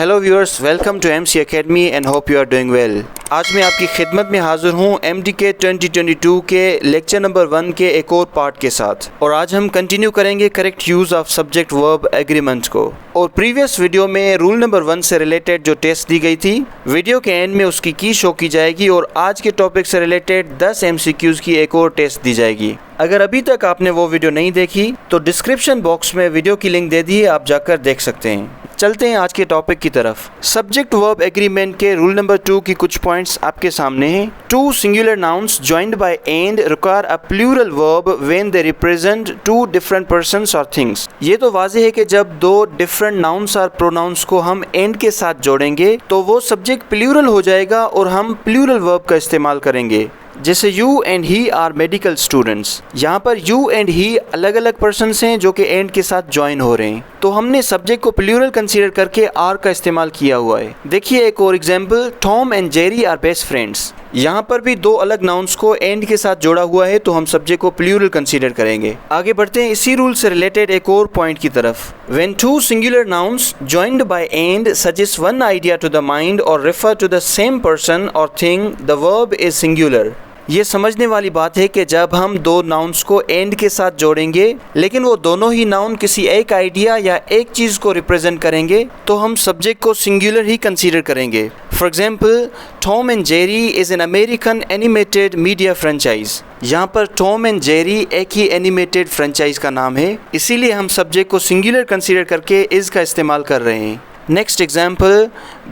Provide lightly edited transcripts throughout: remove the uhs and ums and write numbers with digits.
Hello viewers, welcome to MC Academy and hope you are doing well. आज मैं आपकी खिदमत में हाजिर हूँ MDK 2022 के लेक्चर नंबर 1 के एक और पार्ट के साथ। और आज हम कंटिन्यू करेंगे correct use of subject verb agreement को। और प्रीवियस वीडियो में रूल नंबर 1 से रिलेटेड जो टेस्ट दी गई थी, वीडियो के एंड में उसकी की शो की जाएगी और आज के टॉपिक से रिलेटेड 10 MCQs की एक और टेस्ट दी जाएगी। अगर अभी तक आपने वो वीडियो नहीं देखी तो डिस्क्रिप्शन बॉक्स में वीडियो की लिंक दे दी है, आप जाकर देख सकते हैं। चलते हैं आज के टॉपिक की तरफ। सब्जेक्ट वर्ब एग्रीमेंट के रूल नंबर 2 की कुछ पॉइंट्स आपके सामने हैं। 2 singular nouns joined by and require a plural verb when they represent 2 different persons or things। ये तो वाज़ेह है कि जब 2 डिफरेंट नाउन्स और प्रोनाउंस को हम and के साथ जोड़ेंगे तो वो सब्जेक्ट प्लूरल हो जाएगा और हम प्लूरल वर्ब का इस्तेमाल करेंगे। जैसे you and he are medical students, यहाँ पर यू एंड ही अलग अलग पर्सन्स हैं जो कि एंड के साथ ज्वाइन हो रहे हैं, तो हमने सब्जेक्ट को प्लूरल कंसीडर करके आर का इस्तेमाल किया हुआ है। देखिए एक और example, Tom and Jerry are best friends. यहाँ पर भी 2 अलग नाउन्स को एंड के साथ जोड़ा हुआ है, तो हम सब्जेक्ट को प्लूरल कंसीडर करेंगे। आगे बढ़ते हैं इसी रूल से रिलेटेड एक और पॉइंट की तरफ। When 2 singular nouns joined by and suggest one idea to the mind or refer to the same person or thing, the verb is singular। ये समझने वाली बात है कि जब हम 2 नाउन्स को एंड के साथ जोड़ेंगे लेकिन वो दोनों ही नाउन किसी एक आइडिया या एक चीज़ को रिप्रेजेंट करेंगे तो हम सब्जेक्ट को सिंगुलर ही कंसीडर करेंगे। For example, Tom and Jerry is an American animated media franchise. यहाँ पर टॉम एंड जेरी एक ही एनिमेटेड फ्रेंचाइज का नाम है, इसीलिए हम सब्जेक्ट को सिंगुलर कंसीडर करके इज़ का इस्तेमाल कर रहे हैं। Next example,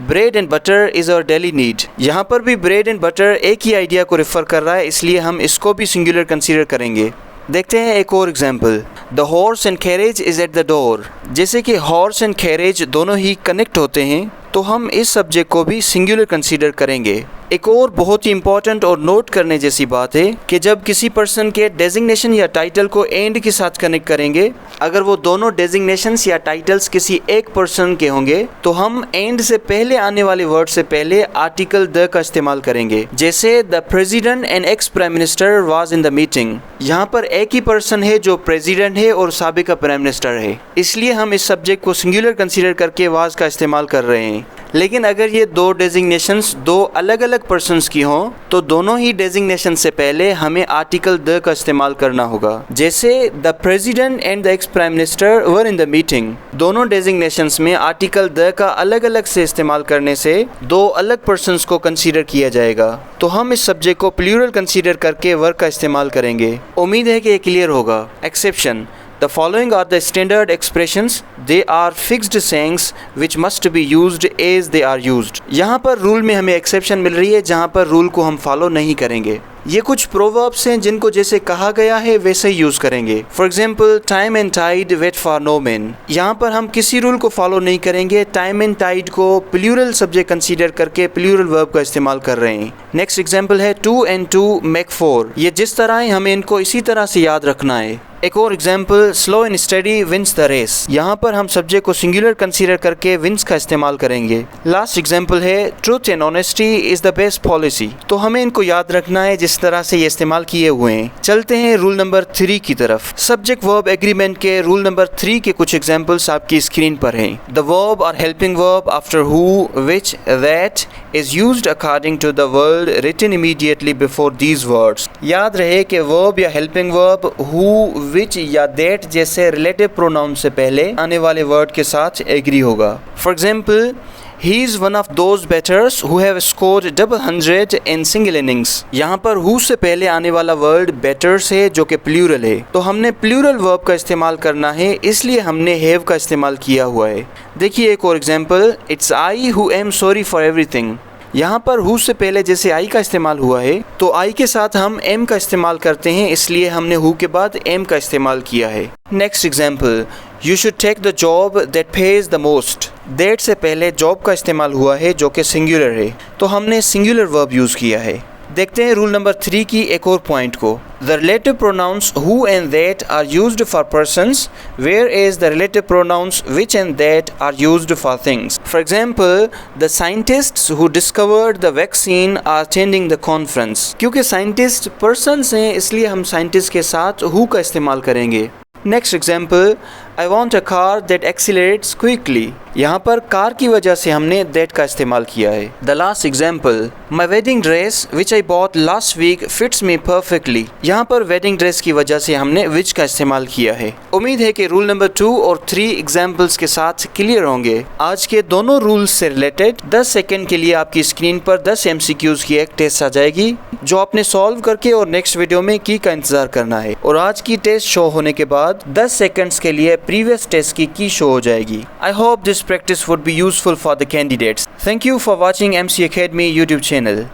bread and butter is our daily need. यहाँ पर भी ब्रेड एंड बटर एक ही आइडिया को रेफर कर रहा है, इसलिए हम इसको भी सिंगुलर कंसीडर करेंगे। देखते हैं एक और example, the horse and carriage is at the door. जैसे कि हॉर्स एंड कैरेज दोनों ही कनेक्ट होते हैं तो हम इस सब्जेक्ट को भी सिंगुलर कंसीडर करेंगे। एक और बहुत ही इंपॉर्टेंट और नोट करने जैसी बात है कि जब किसी पर्सन के डेजिग्नेशन या टाइटल को एंड के साथ कनेक्ट करेंगे, अगर वो दोनों डेजिग्नेशंस या टाइटल्स किसी एक पर्सन के होंगे तो हम एंड से पहले आने वाले वर्ड से पहले आर्टिकल द का इस्तेमाल करेंगे। जैसे the president and ex prime minister was in the meeting. यहाँ पर एक ही पर्सन है जो प्रेसिडेंट है और साबिका प्राइम मिनिस्टर है, इसलिए हम इस सब्जेक्ट को सिंगुलर कंसीडर करके वाज का इस्तेमाल कर रहे हैं। लेकिन अगर ये 2 डेजिग्नेशंस 2 अलग अलग पर्सन्स की हों तो दोनों ही डेजिग्नेशन से पहले हमें आर्टिकल द का इस्तेमाल करना होगा। जैसे the president and the ex prime minister were in the meeting. दोनों डेजिग्नेशंस में आर्टिकल द का अलग अलग से इस्तेमाल करने से 2 अलग पर्सन्स को कंसीडर किया जाएगा, तो हम इस सब्जेक्ट को प्लूरल कंसीडर करके वर्क का इस्तेमाल करेंगे। उम्मीद है कि ये क्लियर होगा। Exception, The following are the standard expressions. They are fixed sayings which must be used as they are used। यहाँ पर रूल में हमें एक्सेप्शन मिल रही है जहाँ पर रूल को हम फॉलो नहीं करेंगे। ये कुछ प्रोवर्ब्स हैं जिनको जैसे कहा गया है वैसे ही यूज़ करेंगे। For example, time and tide wait for no man. यहाँ पर हम किसी रूल को फॉलो नहीं करेंगे, टाइम एंड टाइड को प्लूरल सब्जेक्ट कंसीडर करके प्लूरल वर्ब का इस्तेमाल कर रहे हैं। नेक्स्ट एग्जाम्पल है 2 and 2 make 4। ये जिस तरह है हमें इनको इसी तरह से याद रखना है। एक और example, slow and steady wins the race. यहाँ पर हम सब्जेक्ट को सिंगुलर कंसीडर करके विंस का इस्तेमाल करेंगे। लास्ट एग्जाम्पल है truth and honesty is the best policy. तो हमें इनको याद रखना है जिस तरह से ये इस्तेमाल किए हुए हैं। चलते हैं रूल नंबर 3 की तरफ। सब्जेक्ट वर्ब एग्रीमेंट के रूल नंबर 3 के कुछ एग्जाम्पल्स आपकी स्क्रीन पर हैं। द वर्ब और helping verb after who, which, that is used according to the word written immediately before these words। याद रहे कि वर्ब या हेल्पिंग वर्ब who, which या that जैसे रिलेटिव प्रोनाउन से पहले आने वाले वर्ड के साथ एग्री होगा। For example, He is one of those batters who have scored 100 in single innings। यहाँ पर who से पहले आने वाला वर्ड batters है जो कि प्लूरल है, तो हमने प्लूरल वर्ब का इस्तेमाल करना है, इसलिए हमने have का इस्तेमाल किया हुआ है। देखिए एक और example, It's I who am sorry for everything। यहाँ पर who से पहले जैसे I का इस्तेमाल हुआ है तो I के साथ हम am का इस्तेमाल करते हैं, इसलिए हमने who के बाद am का इस्तेमाल किया है। Next example, You should take the job that pays the most। that से पहले job का इस्तेमाल हुआ है जो कि सिंगुलर है, तो हमने सिंगुलर वर्ब यूज़ किया है। देखते हैं रूल नंबर 3 की एक और पॉइंट को। The relative pronouns who and that are used for persons, whereas the relative pronouns which and that are used for things। For example, the scientists who discovered the vaccine are attending the conference। क्योंकि scientist persons हैं, इसलिए हम scientist के साथ who का इस्तेमाल करेंगे। Next example, I want a car that accelerates quickly. यहाँ पर कार की वजह से हमने that का इस्तेमाल किया है। The last example, my wedding dress which I bought last week fits me perfectly. यहाँ पर wedding dress की वजह से हमने which का इस्तेमाल किया है। उम्मीद है कि रूल नंबर 2 और 3 एग्जाम्पल्स के साथ क्लियर होंगे। आज के दोनों रूल्स से रिलेटेड 10 सेकंड के लिए आपकी स्क्रीन पर 10 MCQs की एक टेस्ट आ जाएगी जो आपने सॉल्व करके और नेक्स्ट वीडियो में की का इंतजार करना है। और आज की टेस्ट शो होने के बाद 10 सेकंड्स के लिए प्रीवियस टेस्ट की शो हो जाएगी। I hope this practice would be useful for the candidates. Thank you for watching MC Academy YouTube channel.